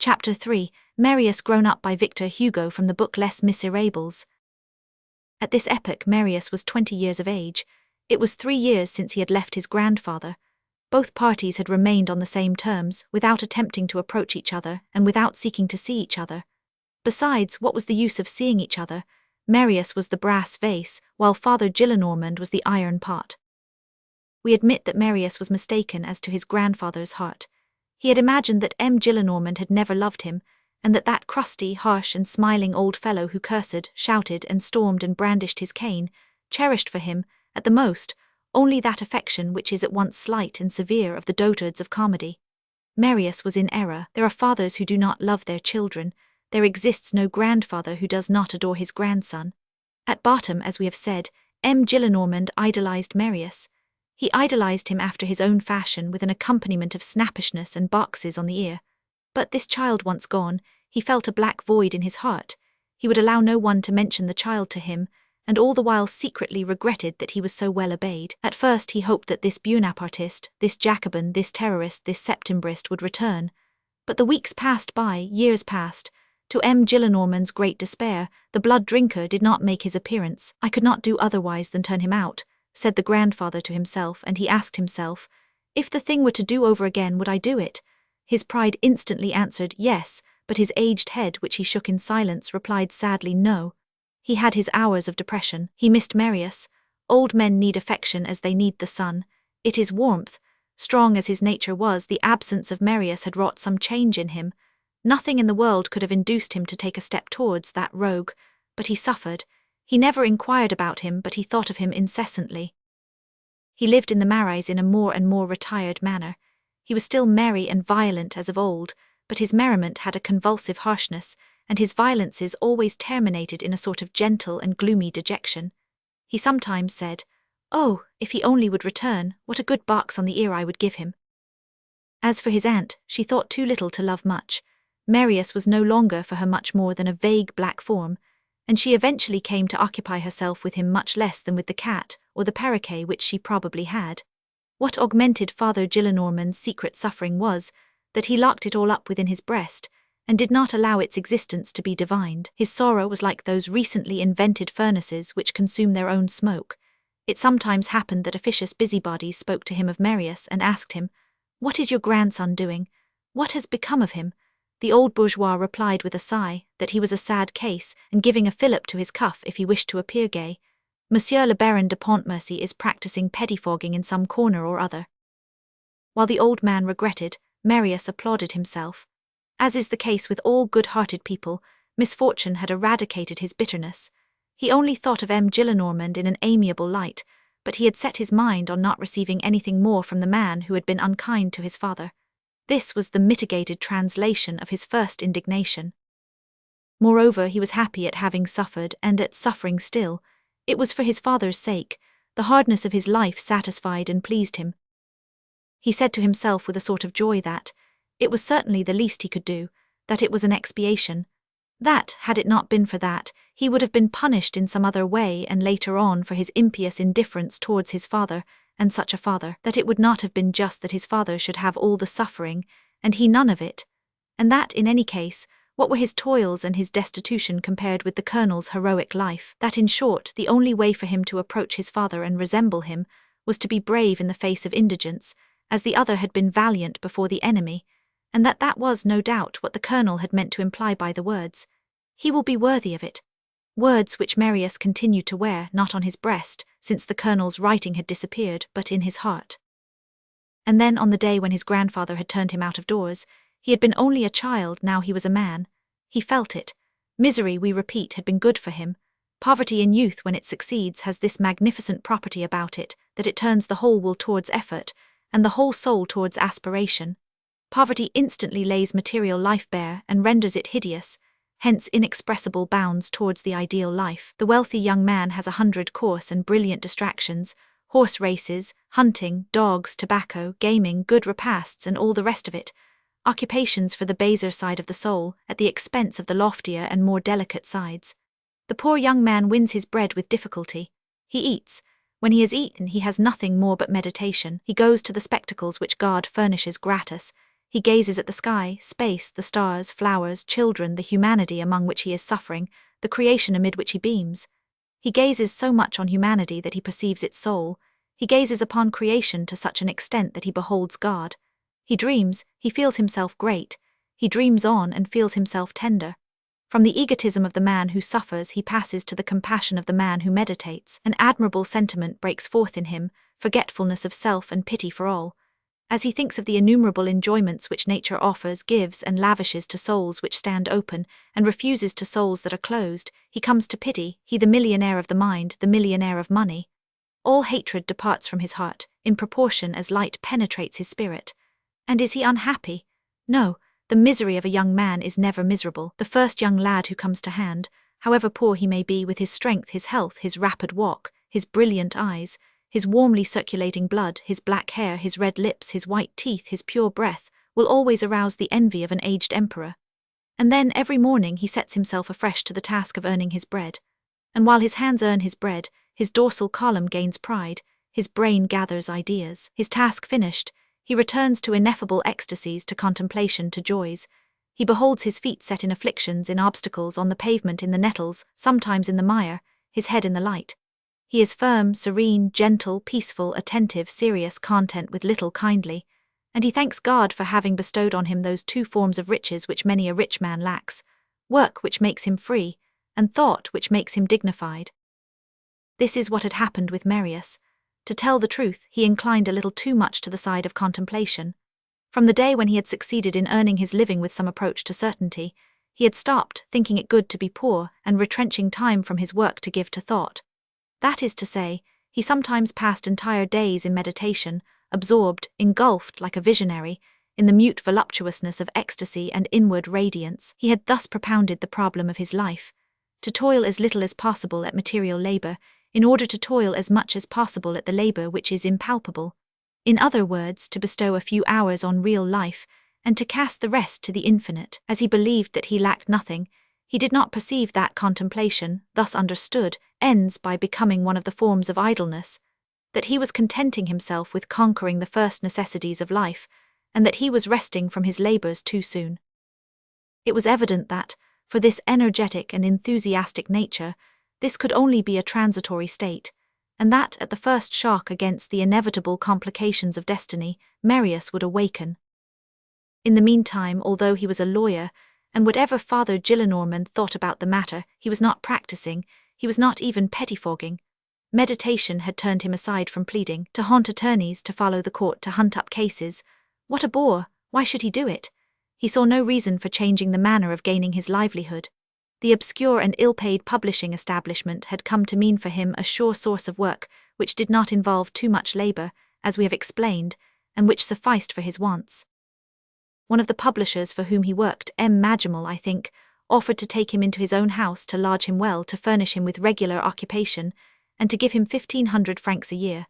Chapter 3, Marius grown up by Victor Hugo from the book Les Misérables. At this epoch Marius was 20 years of age. It was 3 years since he had left his grandfather. Both parties had remained on the same terms, without attempting to approach each other, and without seeking to see each other. Besides, what was the use of seeing each other? Marius was the brass vase, while Father Gillenormand was the iron pot. We admit that Marius was mistaken as to his grandfather's heart. He had imagined that M. Gillenormand had never loved him, and that crusty, harsh and smiling old fellow who cursed, shouted and stormed and brandished his cane, cherished for him, at the most, only that affection which is at once slight and severe of the dotards of comedy. Marius was in error. There are fathers who do not love their children. There exists no grandfather who does not adore his grandson. At bottom, as we have said, M. Gillenormand idolized Marius. He idolized him after his own fashion, with an accompaniment of snappishness and boxes on the ear. But this child once gone, he felt a black void in his heart. He would allow no one to mention the child to him, and all the while secretly regretted that he was so well obeyed. At first he hoped that this Buonapartist, this Jacobin, this terrorist, this Septembrist would return. But the weeks passed by, years passed. To M. Gillenormand's great despair, the blood drinker did not make his appearance. I could not do otherwise than turn him out, said the grandfather to himself, and he asked himself, if the thing were to do over again, would I do it? His pride instantly answered yes, but his aged head, which he shook in silence, replied sadly no. He had his hours of depression. He missed Marius. Old men need affection as they need the sun. It is warmth. Strong as his nature was, the absence of Marius had wrought some change in him. Nothing in the world could have induced him to take a step towards that rogue, but he suffered. He never inquired about him, but he thought of him incessantly. He lived in the Marais in a more and more retired manner. He was still merry and violent as of old, but his merriment had a convulsive harshness, and his violences always terminated in a sort of gentle and gloomy dejection. He sometimes said, "Oh, if he only would return, what a good box on the ear I would give him." As for his aunt, she thought too little to love much. Marius was no longer for her much more than a vague black form, and she eventually came to occupy herself with him much less than with the cat or the perroquet which she probably had. What augmented Father Gillenormand's secret suffering was, that he locked it all up within his breast, and did not allow its existence to be divined. His sorrow was like those recently invented furnaces which consume their own smoke. It sometimes happened that officious busybodies spoke to him of Marius and asked him, "What is your grandson doing? What has become of him?" The old bourgeois replied with a sigh that he was a sad case, and giving a fillip to his cuff if he wished to appear gay. Monsieur le Baron de Pontmercy is practicing pettifogging in some corner or other. While the old man regretted, Marius applauded himself. As is the case with all good-hearted people, misfortune had eradicated his bitterness. He only thought of M. Gillenormand in an amiable light, but he had set his mind on not receiving anything more from the man who had been unkind to his father. This was the mitigated translation of his first indignation. Moreover, he was happy at having suffered, and at suffering still. It was for his father's sake. The hardness of his life satisfied and pleased him. He said to himself with a sort of joy that it was certainly the least he could do, that it was an expiation, that, had it not been for that, he would have been punished in some other way and later on for his impious indifference towards his father, and such a father, that it would not have been just that his father should have all the suffering, and he none of it, and that, in any case, what were his toils and his destitution compared with the colonel's heroic life, that in short the only way for him to approach his father and resemble him was to be brave in the face of indigence, as the other had been valiant before the enemy, and that was no doubt what the colonel had meant to imply by the words, "He will be worthy of it," words which Marius continued to wear not on his breast, since the colonel's writing had disappeared, but in his heart. And then on the day when his grandfather had turned him out of doors, he had been only a child, now he was a man. He felt it. Misery, we repeat, had been good for him. Poverty in youth, when it succeeds, has this magnificent property about it, that it turns the whole will towards effort, and the whole soul towards aspiration. Poverty instantly lays material life bare and renders it hideous, hence inexpressible bounds towards the ideal life. The wealthy young man has 100 coarse and brilliant distractions, horse races, hunting, dogs, tobacco, gaming, good repasts, and all the rest of it, occupations for the baser side of the soul, at the expense of the loftier and more delicate sides. The poor young man wins his bread with difficulty. He eats. When he has eaten, he has nothing more but meditation. He goes to the spectacles which God furnishes gratis. He gazes at the sky, space, the stars, flowers, children, the humanity among which he is suffering, the creation amid which he beams. He gazes so much on humanity that he perceives its soul. He gazes upon creation to such an extent that he beholds God. He dreams, he feels himself great. He dreams on and feels himself tender. From the egotism of the man who suffers he passes to the compassion of the man who meditates. An admirable sentiment breaks forth in him, forgetfulness of self and pity for all. As he thinks of the innumerable enjoyments which nature offers, gives, and lavishes to souls which stand open, and refuses to souls that are closed, he comes to pity, he the millionaire of the mind, the millionaire of money. All hatred departs from his heart, in proportion as light penetrates his spirit. And is he unhappy? No, the misery of a young man is never miserable. The first young lad who comes to hand, however poor he may be, with his strength, his health, his rapid walk, his brilliant eyes, his warmly circulating blood, his black hair, his red lips, his white teeth, his pure breath, will always arouse the envy of an aged emperor. And then every morning he sets himself afresh to the task of earning his bread. And while his hands earn his bread, his dorsal column gains pride, his brain gathers ideas. His task finished, he returns to ineffable ecstasies, to contemplation, to joys. He beholds his feet set in afflictions, in obstacles, on the pavement, in the nettles, sometimes in the mire, his head in the light. He is firm, serene, gentle, peaceful, attentive, serious, content with little, kindly, and he thanks God for having bestowed on him those two forms of riches which many a rich man lacks: work which makes him free, and thought which makes him dignified. This is what had happened with Marius. To tell the truth, he inclined a little too much to the side of contemplation. From the day when he had succeeded in earning his living with some approach to certainty, he had stopped, thinking it good to be poor, and retrenching time from his work to give to thought. That is to say, he sometimes passed entire days in meditation, absorbed, engulfed like a visionary, in the mute voluptuousness of ecstasy and inward radiance. He had thus propounded the problem of his life: to toil as little as possible at material labor, in order to toil as much as possible at the labor which is impalpable. In other words, to bestow a few hours on real life, and to cast the rest to the infinite. As he believed that he lacked nothing, he did not perceive that contemplation, thus understood, ends by becoming one of the forms of idleness, that he was contenting himself with conquering the first necessities of life, and that he was resting from his labors too soon. It was evident that, for this energetic and enthusiastic nature, this could only be a transitory state, and that at the first shock against the inevitable complications of destiny, Marius would awaken. In the meantime, although he was a lawyer, and whatever Father Gillenormand thought about the matter, he was not practicing, he was not even pettifogging. Meditation had turned him aside from pleading, to haunt attorneys, to follow the court, to hunt up cases. What a bore! Why should he do it? He saw no reason for changing the manner of gaining his livelihood. The obscure and ill-paid publishing establishment had come to mean for him a sure source of work which did not involve too much labor, as we have explained, and which sufficed for his wants. One of the publishers for whom he worked, M. Majimal, I think, offered to take him into his own house, to lodge him well, to furnish him with regular occupation, and to give him 1,500 francs a year.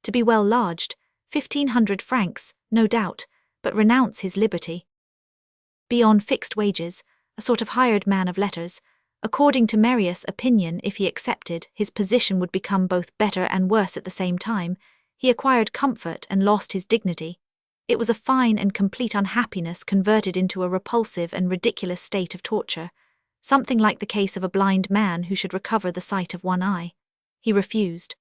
To be well lodged, 1,500 francs, no doubt, but renounce his liberty. Be on fixed wages, a sort of hired man of letters. According to Marius' opinion, if he accepted, his position would become both better and worse at the same time. He acquired comfort and lost his dignity. It was a fine and complete unhappiness converted into a repulsive and ridiculous state of torture, something like the case of a blind man who should recover the sight of one eye. He refused.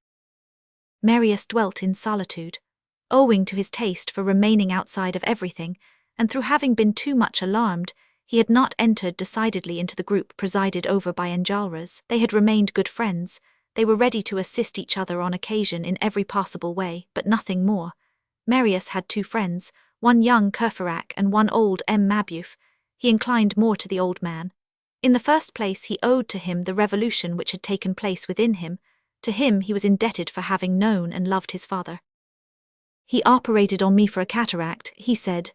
Marius dwelt in solitude, owing to his taste for remaining outside of everything, and through having been too much alarmed, he had not entered decidedly into the group presided over by Enjolras. They had remained good friends, they were ready to assist each other on occasion in every possible way, but nothing more. Marius had two friends, one young Courfeyrac and one old M. Mabeuf. He inclined more to the old man. In the first place, he owed to him the revolution which had taken place within him. To him he was indebted for having known and loved his father. He operated on me for a cataract, he said.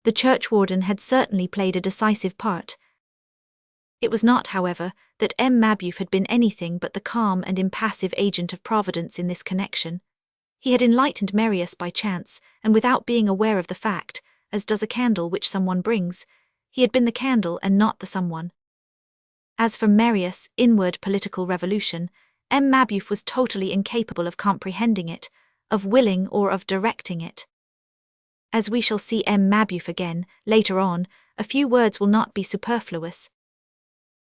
The churchwarden had certainly played a decisive part. It was not, however, that M. Mabeuf had been anything but the calm and impassive agent of Providence in this connection. He had enlightened Marius by chance, and without being aware of the fact, as does a candle which someone brings. He had been the candle and not the someone. As for Marius' inward political revolution, M. Mabeuf was totally incapable of comprehending it, of willing or of directing it. As we shall see M. Mabeuf again, later on, a few words will not be superfluous.